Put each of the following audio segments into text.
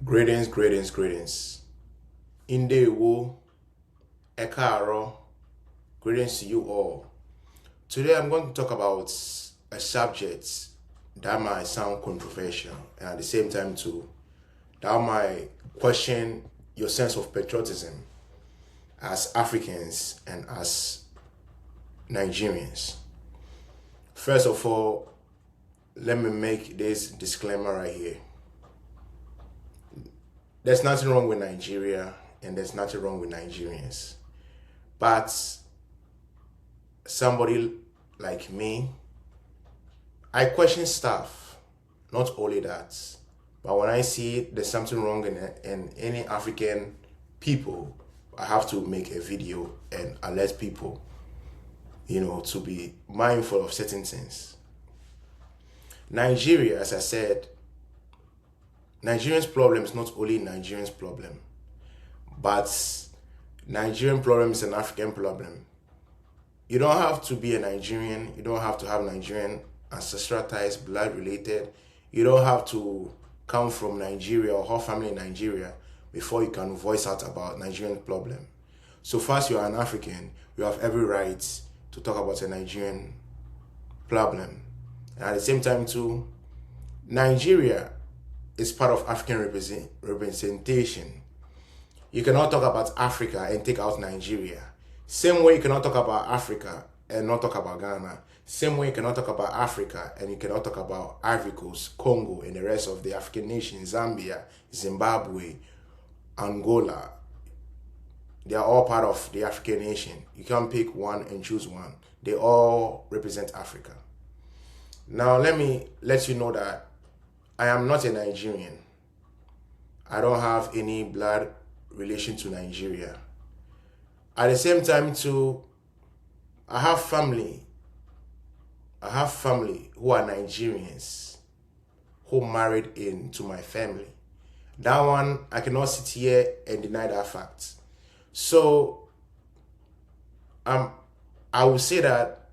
Greetings. Indewo, Ekaro, greetings to you all. Today I'm going to talk about a subject that might sound controversial and at the same time too, that might question your sense of patriotism as Africans and as Nigerians. First of all, let me make this disclaimer right here. There's nothing wrong with Nigeria and there's nothing wrong with Nigerians. But somebody like me, I question stuff. Not only that, but when I see there's something wrong in any African people, I have to make a video and alert people, to be mindful of certain things. Nigeria, as I said, Nigerians' problem is not only Nigerians' problem, but Nigerian problem is an African problem. You don't have to be a Nigerian. You don't have to have Nigerian ancestral ties, blood related. You don't have to come from Nigeria or have family in Nigeria before you can voice out about Nigerian problem. So far as you are an African, you have every right to talk about a Nigerian problem. And at the same time too, Nigeria is part of African representation. You cannot talk about Africa and take out Nigeria. Same way you cannot talk about Africa and not talk about Ghana. Same way you cannot talk about Africa and you cannot talk about Ivory Coast, Congo, and the rest of the African nations, Zambia, Zimbabwe, Angola. They are all part of the African nation. You can't pick one and choose one. They all represent Africa. Now let me let you know that I am not a Nigerian. I don't have any blood relation to Nigeria. At the same time too, I have family who are Nigerians who married into my family. That one, I cannot sit here and deny that fact. So I will say that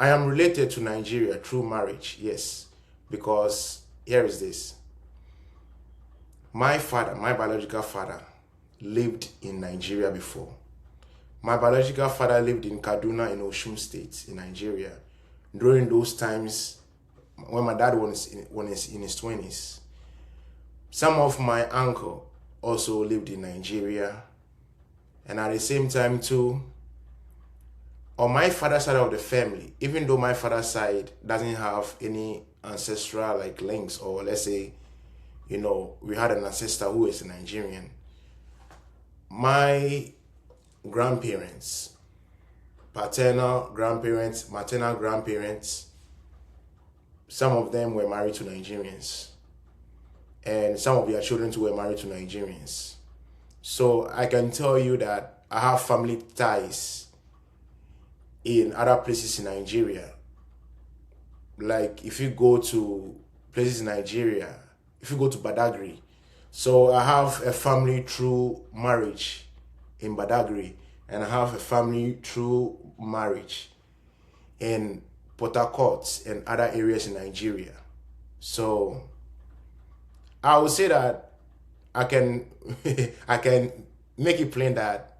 I am related to Nigeria through marriage, yes, because here is this. My biological father, lived in Nigeria before. My biological father lived in Kaduna in Osun State in Nigeria during those times when my dad was in his 20s. Some of my uncle also lived in Nigeria. And at the same time too, on my father's side of the family, even though my father's side doesn't have any ancestral links, or let's say, we had an ancestor who is a Nigerian, my grandparents, paternal grandparents, maternal grandparents, some of them were married to Nigerians. And some of their children too were married to Nigerians. So I can tell you that I have family ties in other places in Nigeria. Like if you go to places in Nigeria, if you go to Badagry, so I have a family through marriage in Badagry, and I have a family through marriage in Port Harcourt and other areas in Nigeria. So I would say that I can I can make it plain that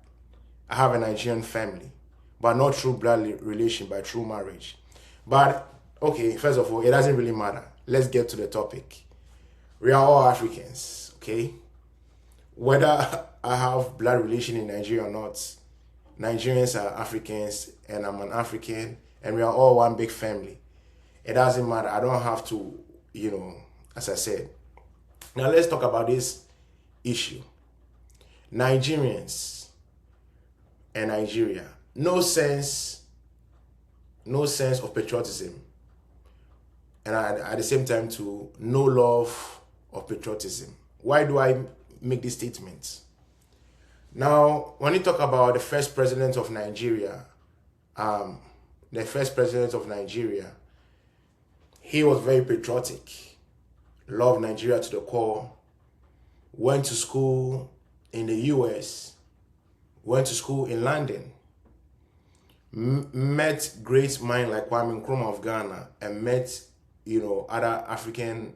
I have a Nigerian family, but not through blood relation, but through marriage. But okay, first of all, it doesn't really matter. Let's get to the topic. We are all Africans, okay? Whether I have blood relation in Nigeria or not, Nigerians are Africans and I'm an African and we are all one big family. It doesn't matter. I don't have to, as I said. Now let's talk about this issue. Nigerians and Nigeria. No sense of patriotism. And at the same time too, no love of patriotism. Why do I make this statement? Now, when you talk about the first president of Nigeria, he was very patriotic, loved Nigeria to the core, went to school in the US, went to school in London, met great minds like Kwame Nkrumah of Ghana, and met, other African,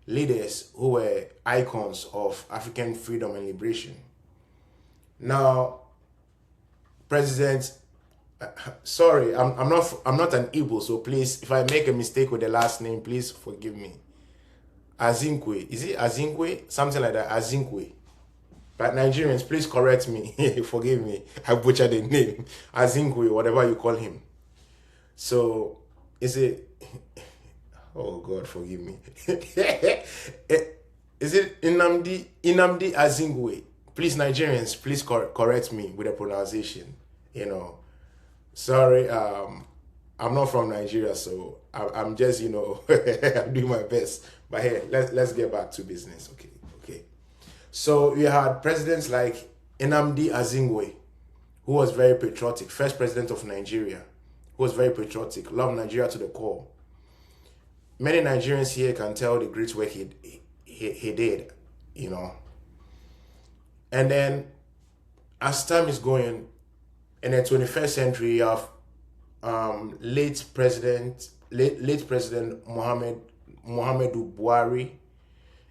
leaders who were icons of African freedom and liberation. Now, President, sorry, I'm not an Igbo, so please, if I make a mistake with the last name, please forgive me. Azinkwe, is it Azinkwe? Something like that, Azinkwe. But Nigerians, please correct me. Forgive me, I butchered the name. Azinkwe, whatever you call him. So, is it... Oh God, forgive me. Is it Nnamdi Azinkwe? Please, Nigerians, please correct me with the pronunciation. You know, sorry, I'm not from Nigeria, so I'm just, you know, I'm doing my best. But hey, let's get back to business, okay? So we had presidents like Nnamdi Azinkwe, who was very patriotic, first president of Nigeria, who was very patriotic, loved Nigeria to the core. Many Nigerians here can tell the great work he did, you know. And then, as time is going, in the 21st century, you have late President Muhammadu Buhari.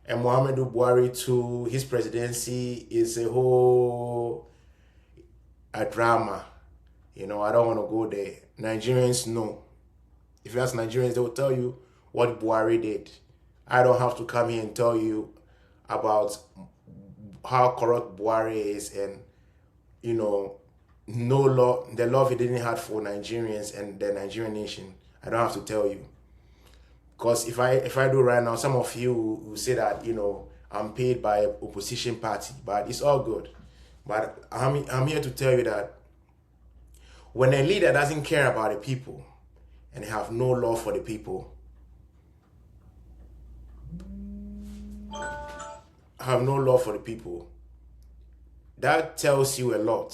And Muhammadu Buhari, to his presidency, is a whole drama. You know, I don't want to go there. Nigerians know. If you ask Nigerians, they will tell you what Buhari did. I don't have to come here and tell you about how corrupt Buhari is and, you know, the love he didn't have for Nigerians and the Nigerian nation. I don't have to tell you. Because if I do right now, some of you will say that, you know, I'm paid by an opposition party, but it's all good. But I'm here to tell you that when a leader doesn't care about the people and have no love for the people, that tells you a lot.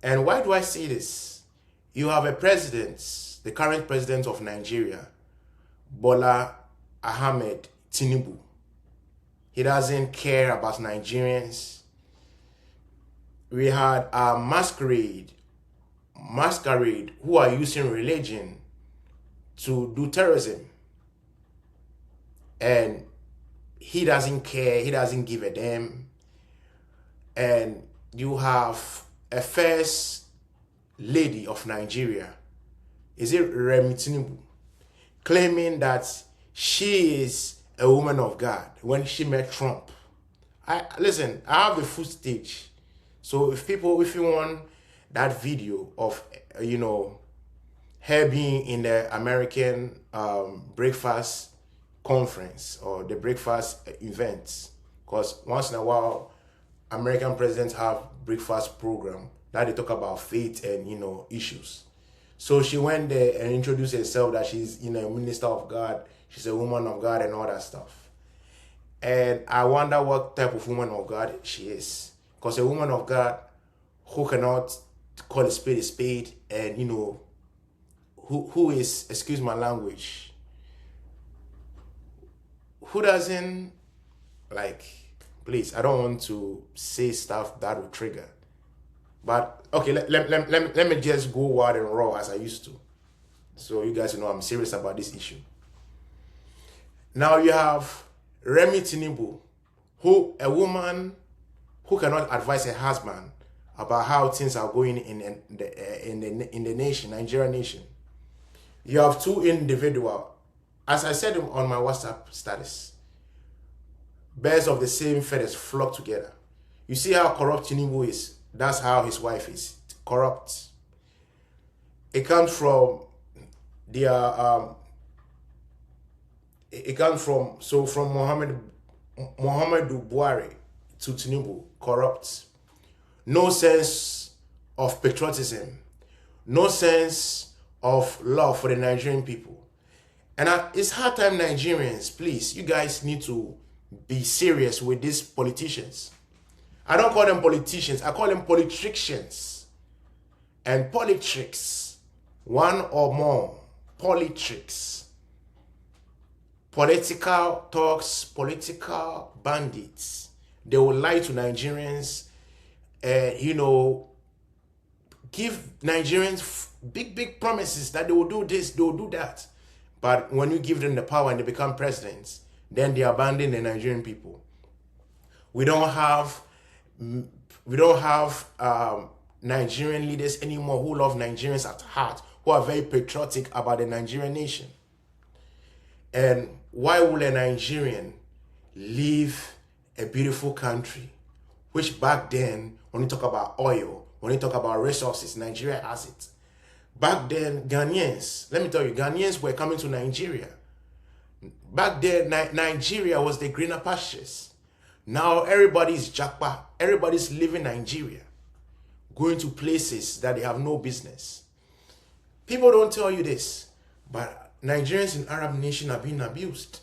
And why do I say this? You have a president, the current president of Nigeria, Bola Ahmed Tinubu. He doesn't care about Nigerians. We had a masquerade who are using religion to do terrorism. And he doesn't care, he doesn't give a damn. And you have a first lady of Nigeria, is it Remi Tinubu, claiming that she is a woman of God when she met Trump. Listen, I have the footage. So if you want that video of, you know, her being in the American breakfast conference or the breakfast events, because once in a while, American presidents have breakfast program that they talk about faith and, you know, issues. So she went there and introduced herself that she's, you know, a minister of God, she's a woman of God and all that stuff. And I wonder what type of woman of God she is. Because a woman of God who cannot call a spade and, you know, who is, excuse my language, who doesn't, like, please, I don't want to say stuff that will trigger. But, okay, let me just go wild and raw as I used to. So you guys know I'm serious about this issue. Now you have Remi Tinubu, a woman who cannot advise her husband about how things are going in the nation, Nigerian nation. You have two individuals, as I said on my WhatsApp status, birds of the same feathers flock together. You see how corrupt Tinubu is. That's how his wife is corrupt. It comes from their from Muhammadu Buhari to Tinubu, corrupt. No sense of patriotism, no sense of love for the Nigerian people. And it's hard time, Nigerians, please, you guys need to be serious with these politicians. I don't call them politicians, I call them politricians. And politricks, one or more, politricks. Political talks, political bandits. They will lie to Nigerians and, you know, give Nigerians big promises that they will do this, they will do that. But when you give them the power and they become presidents, then they abandon the Nigerian people. We don't have Nigerian leaders anymore who love Nigerians at heart, who are very patriotic about the Nigerian nation. And why will a Nigerian leave a beautiful country, which back then, when you talk about oil, when you talk about resources, Nigeria has it. Back then, Ghanaians, let me tell you, Ghanaians were coming to Nigeria. Back then, Nigeria was the greener pastures. Now everybody's japa, everybody's leaving Nigeria, going to places that they have no business. People don't tell you this, but Nigerians in Arab nations are being abused.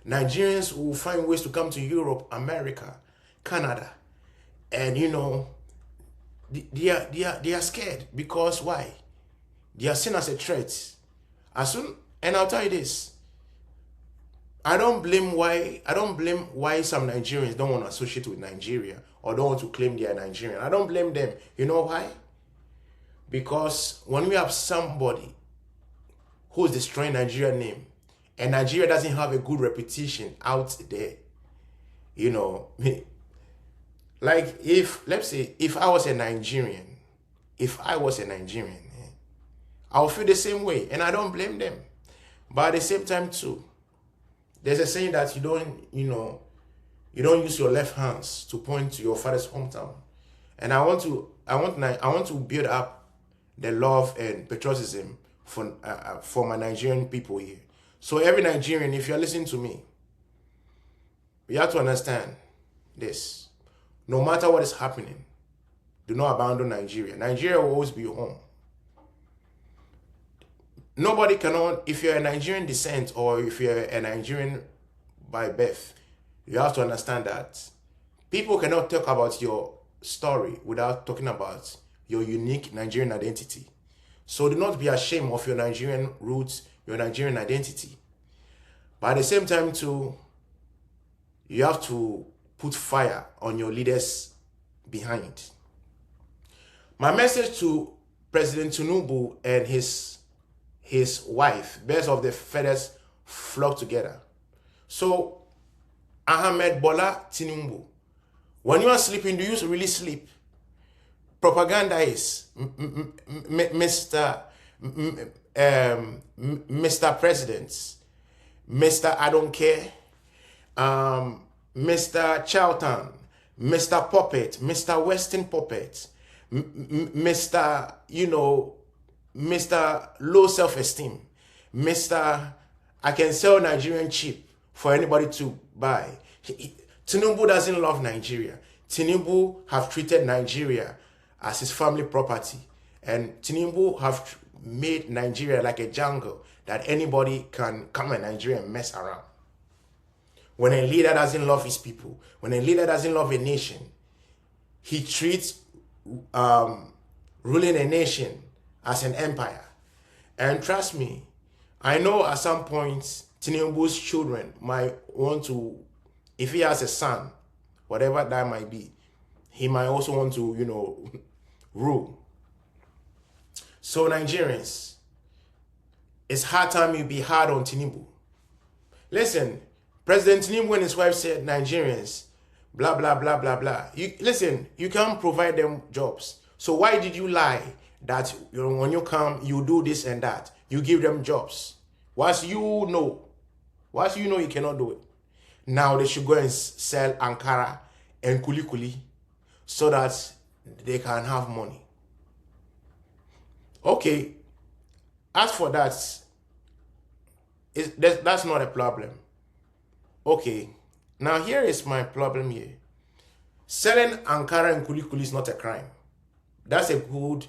Nigerians will find ways to come to Europe, America, Canada, and they are scared because why? They are seen as a threat. And I'll tell you this. I don't blame why some Nigerians don't want to associate with Nigeria or don't want to claim they are Nigerian. I don't blame them. You know why? Because when we have somebody who is destroying Nigeria's name, and Nigeria doesn't have a good reputation out there, like let's say if I was a Nigerian, I'll feel the same way, and I don't blame them. But at the same time too, there's a saying that you don't use your left hands to point to your father's hometown. And I want to build up the love and patriotism for my Nigerian people here. So every Nigerian, if you're listening to me, you have to understand this. No matter what is happening, do not abandon Nigeria. Nigeria will always be your home. Nobody cannot, if you're a Nigerian descent or if you're a Nigerian by birth, you have to understand that people cannot talk about your story without talking about your unique Nigerian identity. So do not be ashamed of your Nigerian roots, your Nigerian identity. But at the same time too, you have to put fire on your leaders behind. My message to President Tinubu and his wife, birds of the feathers flock together. So, Ahmed Bola Tinubu, when you are sleeping, do you really sleep? Propaganda is Mr. President, Mr. I don't care, Mr. Charlton, Mr. Puppet, Mr. Western Puppet, Mr. Mr. Low self-esteem, Mr. I can sell Nigerian cheap for anybody to buy. Tinubu doesn't love Nigeria. Tinubu have treated Nigeria as his family property. And Tinubu have made Nigeria like a jungle that anybody can come in Nigeria and mess around. When a leader doesn't love his people, when a leader doesn't love a nation, he treats ruling a nation as an empire. And trust me, I know at some point Tinubu's children might want to, if he has a son, whatever that might be, he might also want to, rule. So Nigerians, it's hard time you be hard on Tinubu. Listen, President Tinubu and his wife said Nigerians, blah, blah, blah, blah, blah. You can't provide them jobs. So why did you lie that when you come, you do this and that? You give them jobs. Once you know you cannot do it. Now they should go and sell Ankara and Kuli so that they can have money. Okay, as for that, that's not a problem. Okay, now here is my problem here. Selling Ankara and Kuli is not a crime. That's a good,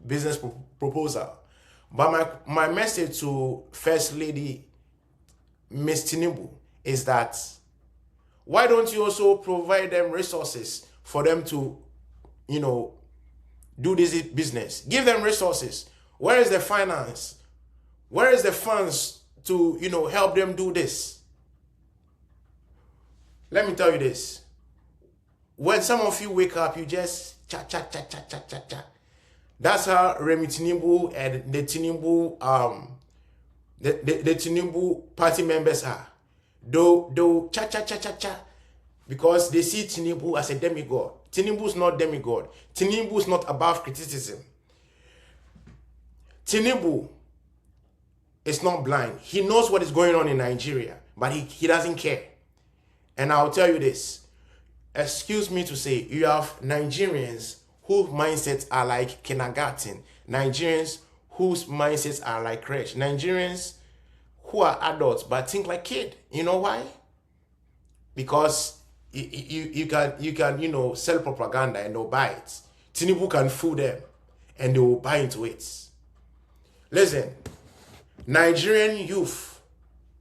business proposal. But my message to First Lady Ms. Tinubu is that why don't you also provide them resources for them to, do this business? Give them resources. Where is the finance? Where is the funds to, help them do this? Let me tell you this. When some of you wake up, you just cha. That's how Remi Tinubu and the Tinubu the Tinubu party members are. They'll cha, because they see Tinubu as a demigod. Tinubu is not demigod. Tinubu is not above criticism. Tinubu is not blind. He knows what is going on in Nigeria, but he doesn't care. And I'll tell you this. Excuse me to say, you have Nigerians whose mindsets are like kindergarten. Nigerians whose mindsets are like crèche. Nigerians who are adults but think like kid. You know why? Because you can sell propaganda and they'll buy it. Tinubu can fool them and they will buy into it. Listen, Nigerian youth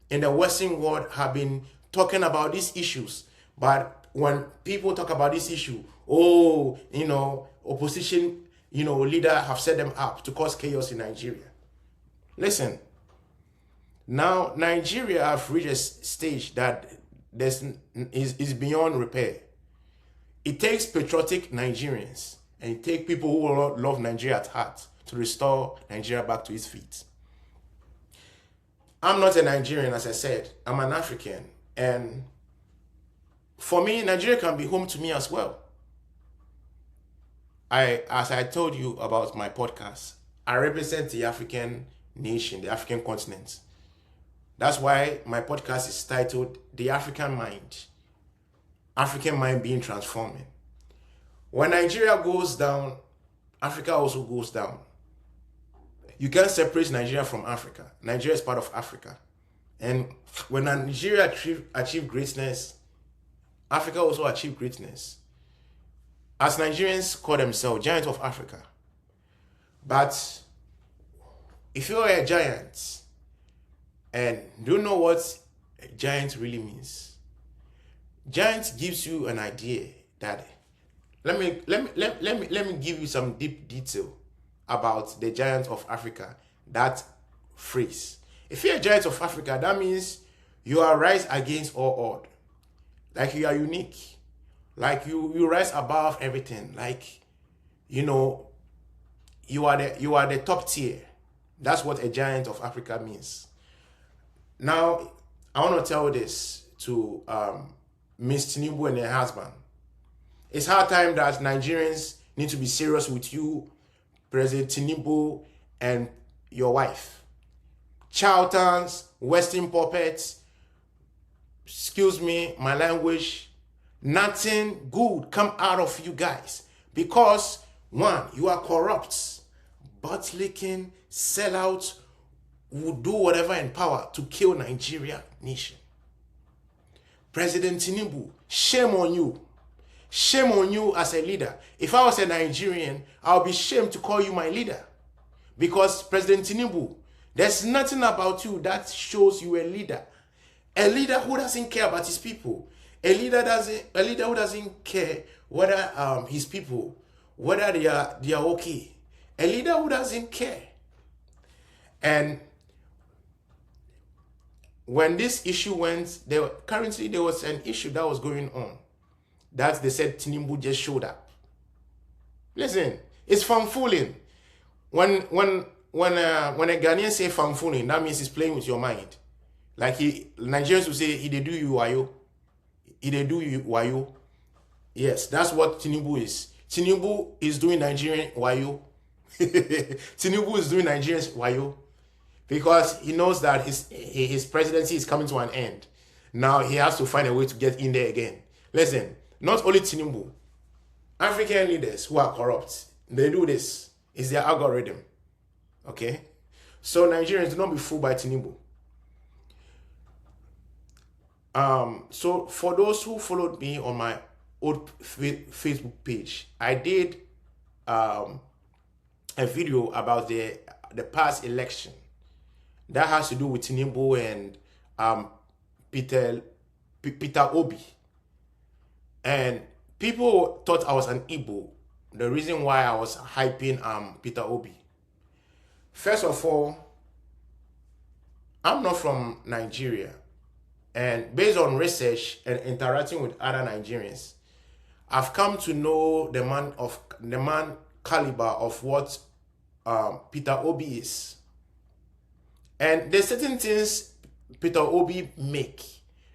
in the Western world have been talking about these issues, but when people talk about this issue, opposition, leader have set them up to cause chaos in Nigeria. Listen, now Nigeria have reached a stage that is beyond repair. It takes patriotic Nigerians and it takes people who love Nigeria at heart to restore Nigeria back to its feet. I'm not a Nigerian, as I said. I'm an African. And for me, Nigeria can be home to me as well. As I told you about my podcast, I represent the African nation, the African continent. That's why my podcast is titled The African Mind. African mind being transforming. When Nigeria goes down, Africa also goes down. You can't separate Nigeria from Africa. Nigeria is part of Africa. And when Nigeria achieve greatness, Africa also achieve greatness. As Nigerians call themselves giants of Africa. But if you're a giant and don't know what a giant really means, giant gives you an idea that let me give you some deep detail about the giant of Africa. That phrase. If you're a giant of Africa, that means you are rise against all odds. Like you are unique. Like you rise above everything. Like, you are the top tier. That's what a giant of Africa means. Now, I want to tell this to Miss Tinubu and her husband. It's hard time that Nigerians need to be serious with you, President Tinubu, and your wife. Charlatans, Western puppets, excuse me, my language, nothing good come out of you guys. Because, one, you are corrupt, butt-licking, sellout, will do whatever in power to kill Nigeria nation. President Tinubu, shame on you. Shame on you as a leader. If I was a Nigerian, I'll be ashamed to call you my leader. Because President Tinubu, there's nothing about you that shows you a leader. A leader who doesn't care about his people. A leader who doesn't care whether his people, whether they are okay. A leader who doesn't care. And when this issue went, currently there was an issue that was going on. That they said Tinubu just showed up. Listen, it's fanfooling. When a Ghanaian say fanfooling, that means he's playing with your mind. Like Nigerians will say, he dey do you wayo. He dey do you wayo. Yes, that's what Tinubu is. Tinubu is doing Nigerian wayo. Tinubu is doing Nigerians wayo. Because he knows that his presidency is coming to an end. Now he has to find a way to get in there again. Listen, not only Tinubu, African leaders who are corrupt, they do this. It's their algorithm. Okay? So Nigerians, do not be fooled by Tinubu. So for those who followed me on my old Facebook page, I did a video about the past election that has to do with Tinubu and Peter Obi. And people thought I was an Igbo. The reason why I was hyping Peter Obi. First of all, I'm not from Nigeria. And based on research and interacting with other Nigerians, I've come to know the man caliber of what Peter Obi is. And there's certain things Peter Obi make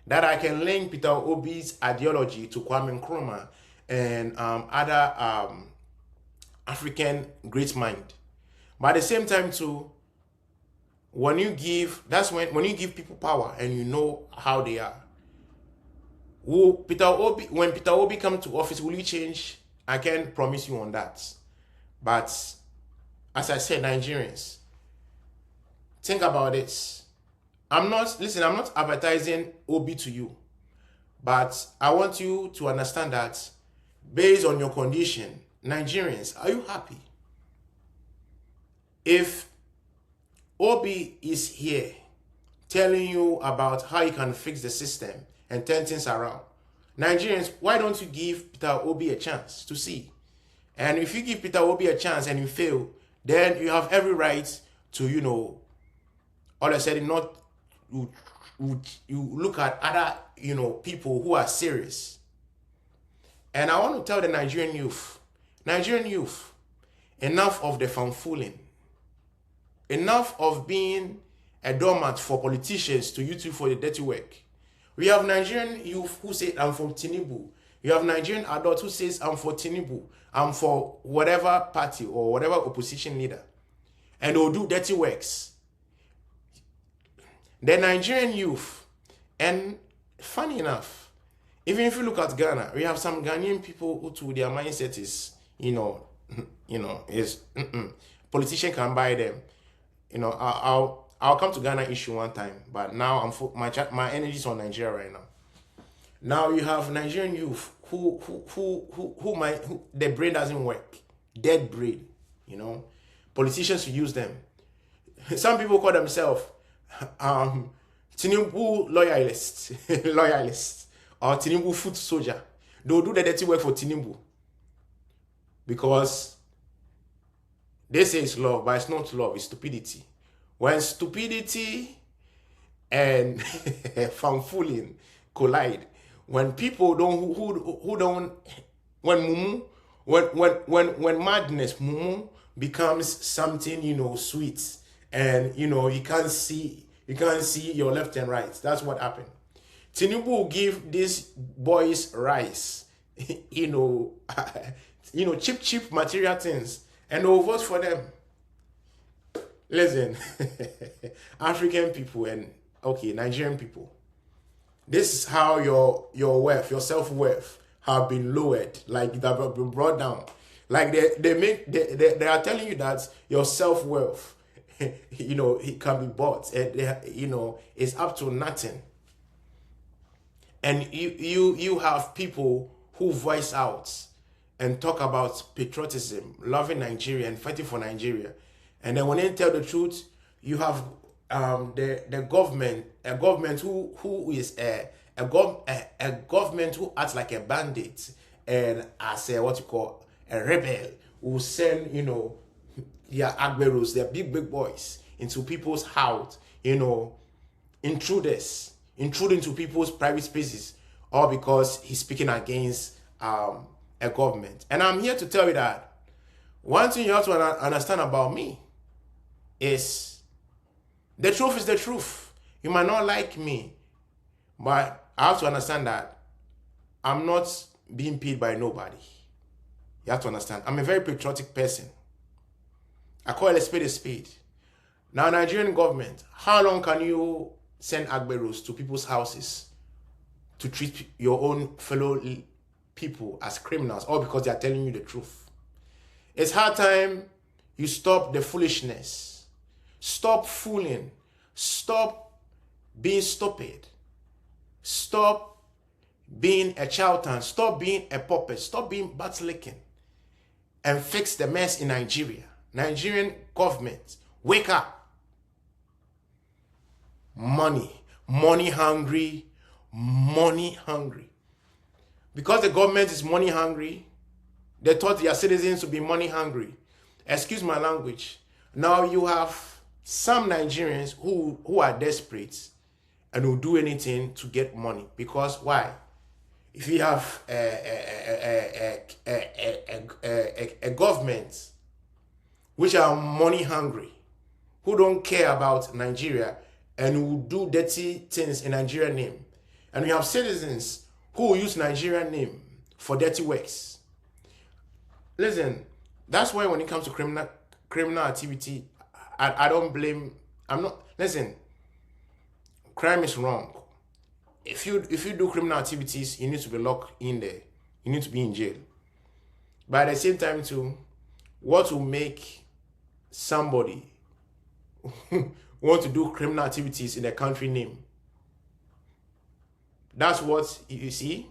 that I can link Peter Obi's ideology to Kwame Nkrumah and other African great mind. But at the same time too, when you give, that's when you give people power and you know how they are. When Peter Obi come to office, will you change? I can't promise you on that. But as I said, Nigerians, think about it. I'm not advertising Obi to you, but I want you to understand that based on your condition, Nigerians, are you happy? If Obi is here telling you about how you can fix the system and turn things around, Nigerians, why don't you give Peter Obi a chance to see? And if you give Peter Obi a chance and you fail, then you have every right to, all of a sudden not you look at other, people who are serious. And I want to tell the Nigerian youth, enough of the fanfooling. Enough of being a doormat for politicians to use you for the dirty work. We have Nigerian youth who say, I'm for Tinubu. You have Nigerian adults who says, I'm for Tinubu. I'm for whatever party or whatever opposition leader. And they'll do dirty works. The Nigerian youth, and funny enough, even if you look at Ghana, we have some Ghanaian people who to their mindset is, politician can buy them. I'll come to Ghana issue one time, but now my energy is on Nigeria right now. Now you have Nigerian youth who their brain doesn't work, dead brain. Politicians use them. Some people call themselves Tinubu loyalists, or Tinubu foot soldier. They'll do the dirty work for Tinubu because they say it's love, but it's not love, it's stupidity. When stupidity and fanfooling collide, when people when madness becomes something sweet, and you can't see your left and right. That's what happened. Tinubu will give these boys rice, cheap material things, and they'll vote for them. Listen, African people and Nigerian people, this is how your worth, your self-worth have been lowered, like that have been brought down. Like they are telling you that your self-worth, it can be bought, and it's up to nothing. And you have people who voice out and talk about patriotism, loving Nigeria and fighting for Nigeria. And then when they tell the truth, you have the government, a government who is a government who acts like a bandit and as a rebel, who send their agberos, their big boys into people's house, intruders, intruding to people's private spaces, all because he's speaking against a government. And I'm here to tell you that one thing you have to understand about me is the truth is the truth. You might not like me, but I have to understand that I'm not being paid by nobody. You have to understand. I'm a very patriotic person. I call a spade a spade. Now, Nigerian government, how long can you send agberos to people's houses to treat your own fellow people as criminals, all because they are telling you the truth? It's hard time you stop the foolishness. Stop fooling. Stop being stupid. Stop being a charlatan. Stop being a puppet. Stop being butt-licking. And fix the mess in Nigeria. Nigerian government, wake up. Money hungry. Because the government is money hungry, they taught their citizens to be money hungry. Excuse my language. Now you have some Nigerians who are desperate and will do anything to get money. Because why? If you have a government which are money hungry, who don't care about Nigeria and who do dirty things in Nigerian name. And we have citizens who use Nigerian name for dirty works. Listen, that's why when it comes to criminal activity, I don't blame. I'm not. Listen, crime is wrong. If you do criminal activities, you need to be locked in there. You need to be in jail. But at the same time, too, what will make somebody want to do criminal activities in a country name? That's what you see.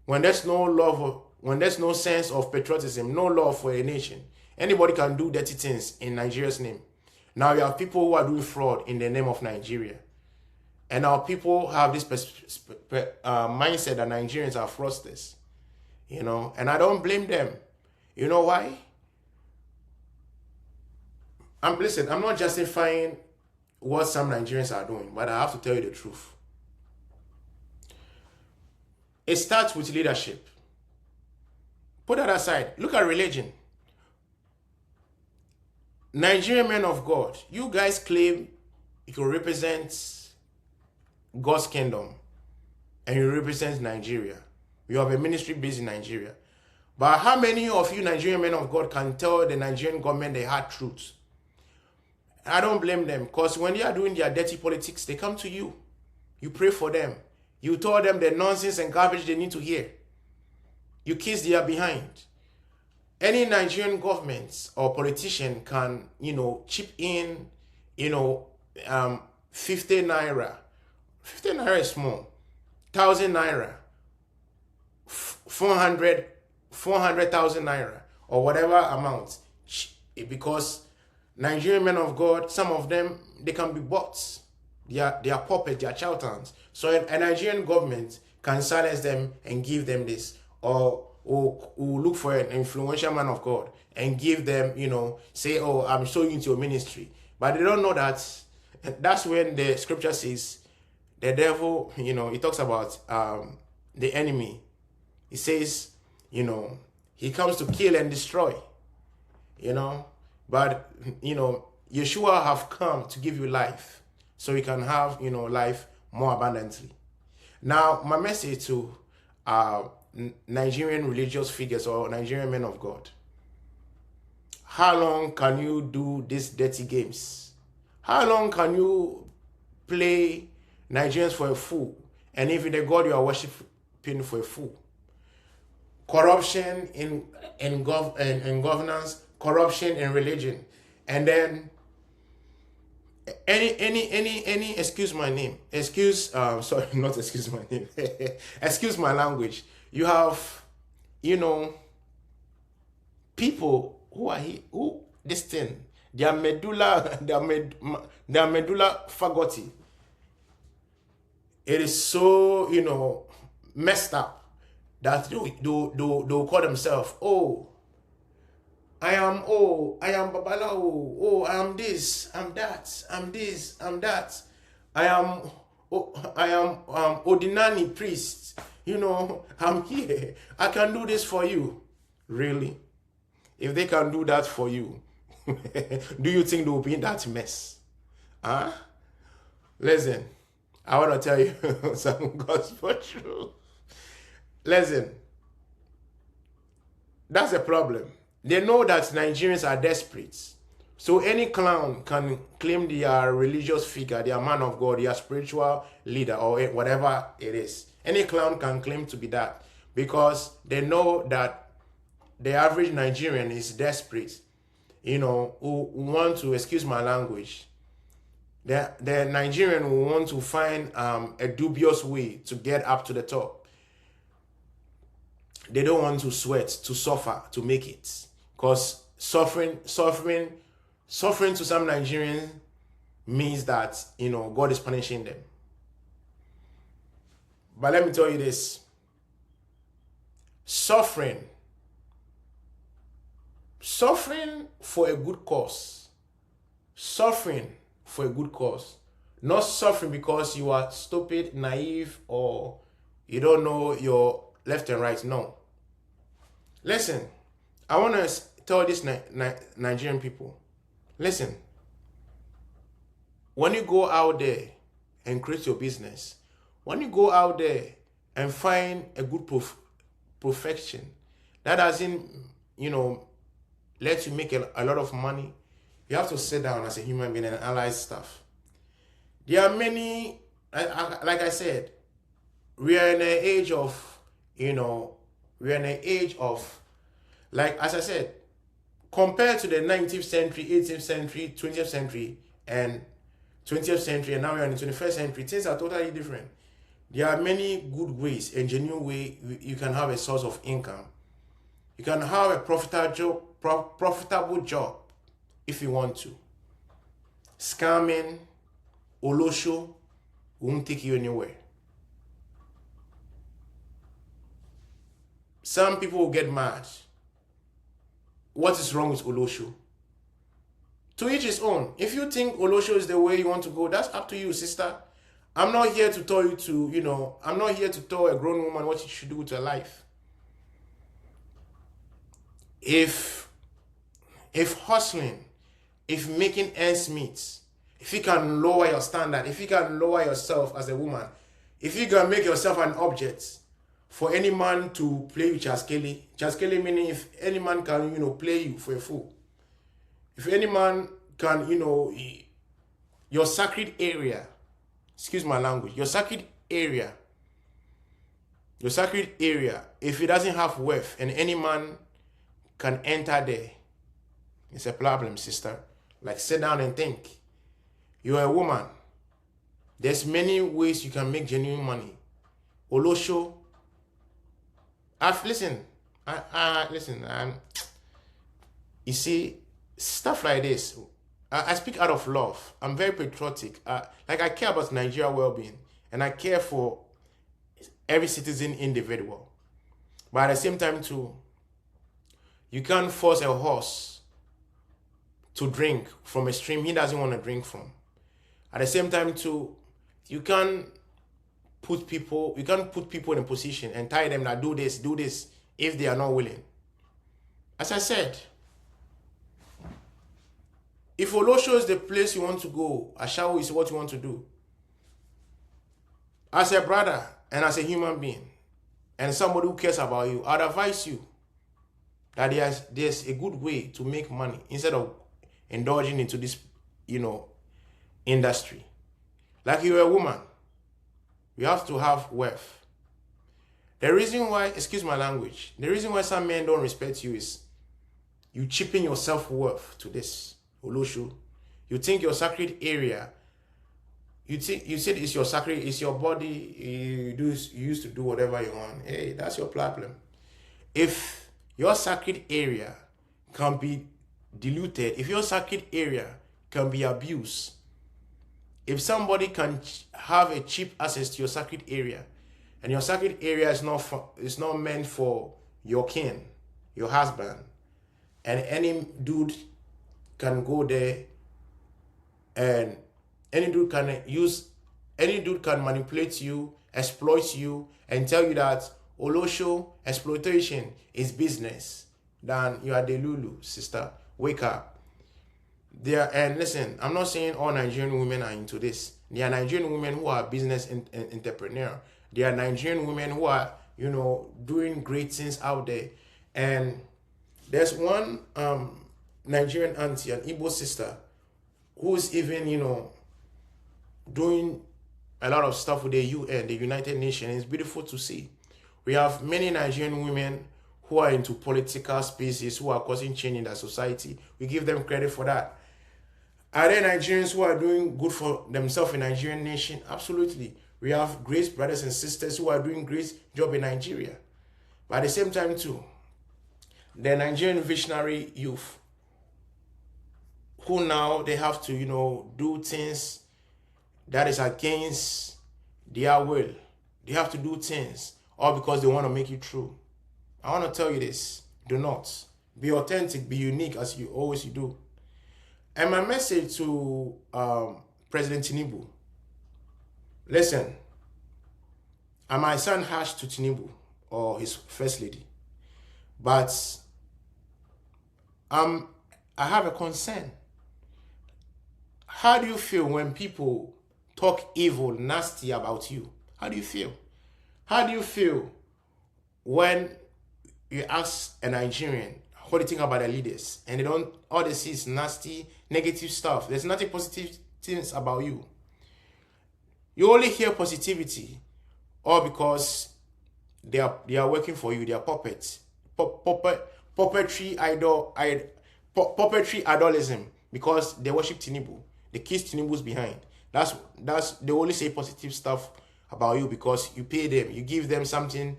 When there's no love, when there's no sense of patriotism, no love for a nation, anybody can do dirty things in Nigeria's name. Now you have people who are doing fraud in the name of Nigeria. And our people have this mindset that Nigerians are fraudsters. You know, and I don't blame them. You know why? Listen, I'm not justifying what some Nigerians are doing, but I have to tell you the truth. It starts with leadership. Put that aside. Look at religion. Nigerian men of God, you guys claim you represent God's kingdom and you represent Nigeria. You have a ministry based in Nigeria. But how many of you Nigerian men of God can tell the Nigerian government the hard truth? I don't blame them, because when they are doing their dirty politics, they come to you. You pray for them. You told them the nonsense and garbage they need to hear. You kiss their behind. Any Nigerian government or politician can, chip in, 50 naira. 50 naira is small. 1,000 naira. 400,000 naira. Or whatever amount. Because Nigerian men of God, some of them, they can be bots. They are puppets, they are charlatans. So a Nigerian government can silence them and give them this. Or look for an influential man of God and give them, say, oh, I'm showing into your ministry. But they don't know that. That's when the scripture says, the devil, it talks about the enemy. It says, he comes to kill and destroy, But, Yeshua have come to give you life so you can have, life more abundantly. Now, my message to Nigerian religious figures or Nigerian men of God. How long can you do these dirty games? How long can you play Nigerians for a fool and even the God you are worshiping for a fool? Corruption in governance, corruption in religion, and then any excuse my name, excuse my language. You have people who are here, who this thing, their medulla fagotti. It is so messed up that they'll call themselves, I am Babalawo, I am this, I'm that, I'm this, I'm that. I am Ordinary priest. I'm here. I can do this for you. Really? If they can do that for you, do you think they will be in that mess? Huh? Listen, I want to tell you some gospel truth. Listen, that's a problem. They know that Nigerians are desperate. So any clown can claim they are a religious figure, they are man of God, they are spiritual leader, or whatever it is. Any clown can claim to be that because they know that the average Nigerian is desperate, who want to, excuse my language, the Nigerian who want to find a dubious way to get up to the top. They don't want to sweat, to suffer, to make it. Because suffering to some Nigerians means that, God is punishing them. But let me tell you this. Suffering for a good cause. Suffering for a good cause. Not suffering because you are stupid, naive, or you don't know your left and right. No. Listen, I want to tell these Nigerian people. Listen, when you go out there and create your business, when you go out there and find a good profession, that doesn't, let you make a lot of money. You have to sit down as a human being and analyze stuff. There are many, like I said, we are in an age of, like, as I said, compared to the 19th century, 18th century, 20th century, and 20th century, and now we're in the 21st century, things are totally different. There are many good ways and genuine ways you can have a source of income. You can have a profitable job if you want to. Scamming, olosho won't take you anywhere. Some people will get mad. What is wrong with olosho? To each his own. If you think olosho is the way you want to go, that's up to you, sister. I'm not here to tell you to, I'm not here to tell a grown woman what she should do with her life. If hustling, if making ends meet, if you can lower your standard, if you can lower yourself as a woman, if you can make yourself an object for any man to play with chaskele meaning if any man can, play you for a fool. If any man can, your sacred area, excuse my language, your sacred area, if it doesn't have wealth and any man can enter there, it's a problem, sister. Like, sit down and think. You're a woman. There's many ways you can make genuine money. Olosho. Listen. You see, stuff like this. I speak out of love. I'm very patriotic. I care about Nigeria's well-being, and I care for every citizen individual. But at the same time, too, you can't force a horse to drink from a stream he doesn't want to drink from. At the same time, too, you can't put people in a position and tell them that do this if they are not willing. As I said, if Olosho is the place you want to go, Ashawo is what you want to do. As a brother and as a human being and somebody who cares about you, I'd advise you that there's a good way to make money instead of indulging into this, industry. Like, you're a woman, you have to have wealth. The reason why, excuse my language, the reason why some men don't respect you is you cheapen your self-worth to this, Olosho. You think your sacred area, you said it's your sacred, it's your body, you used to do whatever you want. Hey, that's your problem. If your sacred area can be diluted, if your sacred area can be abused, if somebody can have a cheap access to your sacred area, and your sacred area is not meant for your kin, your husband, and any dude can go there, and any dude can manipulate you, exploit you, and tell you that Olosho exploitation is business, then you are the Lulu, sister. Wake up. And listen, I'm not saying all Nigerian women are into this. There are Nigerian women who are business entrepreneur. There are Nigerian women who are, doing great things out there. And there's one Nigerian auntie, an Igbo sister, who's even, doing a lot of stuff with the UN, the United Nations. It's beautiful to see. We have many Nigerian women who are into political spaces, who are causing change in their society. We give them credit for that. Are there Nigerians who are doing good for themselves in Nigerian nation? Absolutely. We have great brothers and sisters who are doing great job in Nigeria. But at the same time too, the Nigerian visionary youth, who now they have to, do things that is against their will. They have to do things all because they want to make it true. I want to tell you this. Do not. Be authentic, be unique as you always do. And my message to President Tinubu, listen, I might sound harsh to Tinubu or his first lady, but I have a concern. How do you feel when people talk evil, nasty about you? How do you feel? How do you feel when you ask a Nigerian what do you think about the leaders and all they see is nasty, negative stuff? There's nothing positive things about you. You only hear positivity all because they are working for you. They are puppets. Puppetry idolism because they worship Tinubu. They kiss Tinubu's behind. That's they only say positive stuff about you because you pay them. You give them something,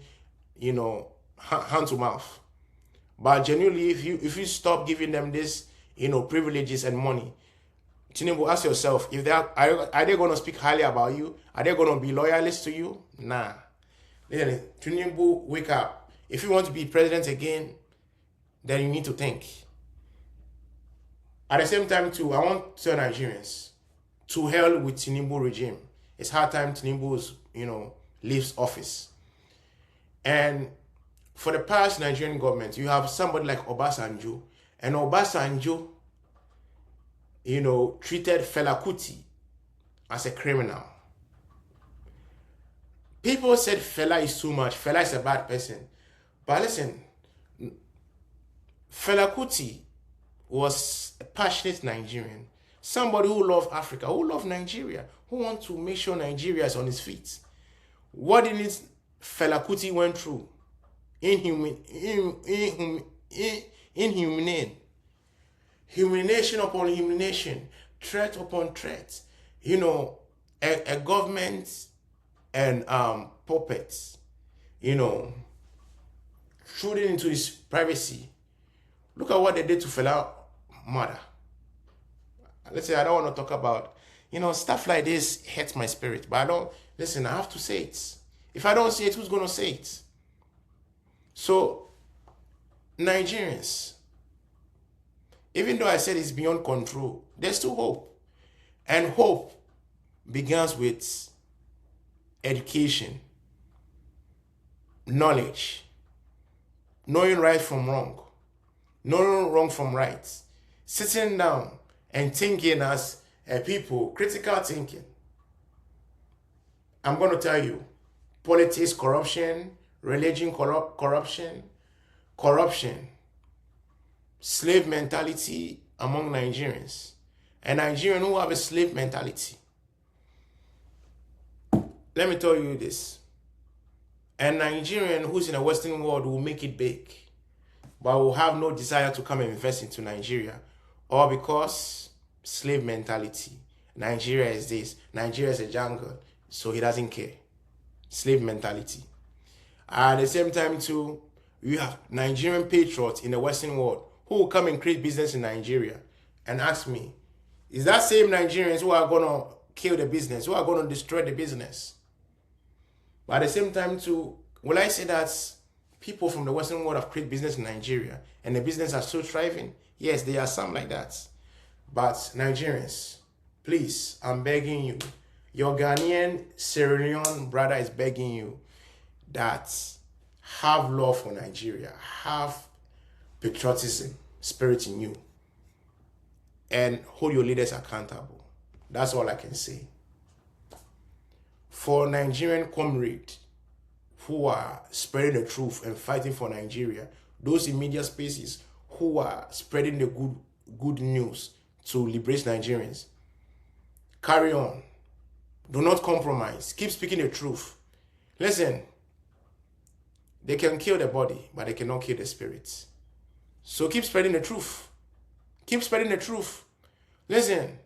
hand to mouth. But genuinely, if you stop giving them this, privileges and money, Tinubu, ask yourself, if are they going to speak highly about you? Are they going to be loyalists to you? Nah. Listen, Tinubu, wake up. If you want to be president again, then you need to think. At the same time, too, I want to tell Nigerians, to hell with Tinubu regime. It's hard time Tinubu's, leaves office. And for the past Nigerian government, you have somebody like Obasanjo. And Obasanjo, treated Fela Kuti as a criminal. People said Fela is too much. Fela is a bad person. But listen, Fela Kuti was a passionate Nigerian. Somebody who loved Africa, who loved Nigeria, who wants to make sure Nigeria is on his feet. What did Fela Kuti went through? Inhumane. Humiliation upon humiliation. Threat upon threat. A government and puppets, shooting into his privacy. Look at what they did to Fela mother. Let's say I don't want to talk about, stuff like this hurts my spirit. But I have to say it. If I don't say it, who's going to say it? So, Nigerians, even though I said it's beyond control, there's still hope. And hope begins with education, knowledge, knowing right from wrong, knowing wrong from right, sitting down and thinking as a people, critical thinking. I'm going to tell you, politics, corruption, religion, corruption, slave mentality among Nigerians, and Nigerians who have a slave mentality. Let me tell you this. A Nigerian who's in the Western world will make it big, but will have no desire to come and invest into Nigeria, or because slave mentality. Nigeria is this. Nigeria is a jungle, so he doesn't care. Slave mentality. At the same time, too, you have Nigerian patriots in the Western world who will come and create business in Nigeria and ask me, is that same Nigerians who are going to kill the business, who are going to destroy the business? But at the same time, too, will I say that people from the Western world have created business in Nigeria and the business are still thriving? Yes, there are some like that. But Nigerians, please, I'm begging you, your Ghanaian, Sierra Leone brother is begging you that have love for Nigeria, have patriotism, spirit in you, and hold your leaders accountable. That's all I can say. For Nigerian comrades who are spreading the truth and fighting for Nigeria, those in media spaces who are spreading the good news to liberate Nigerians, carry on. Do not compromise. Keep speaking the truth. Listen, they can kill the body, but they cannot kill the spirits. So keep spreading the truth. Keep spreading the truth. Listen,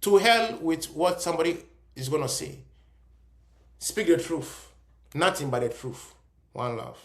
to hell with what somebody is going to say. Speak the truth. Nothing but the truth. One love.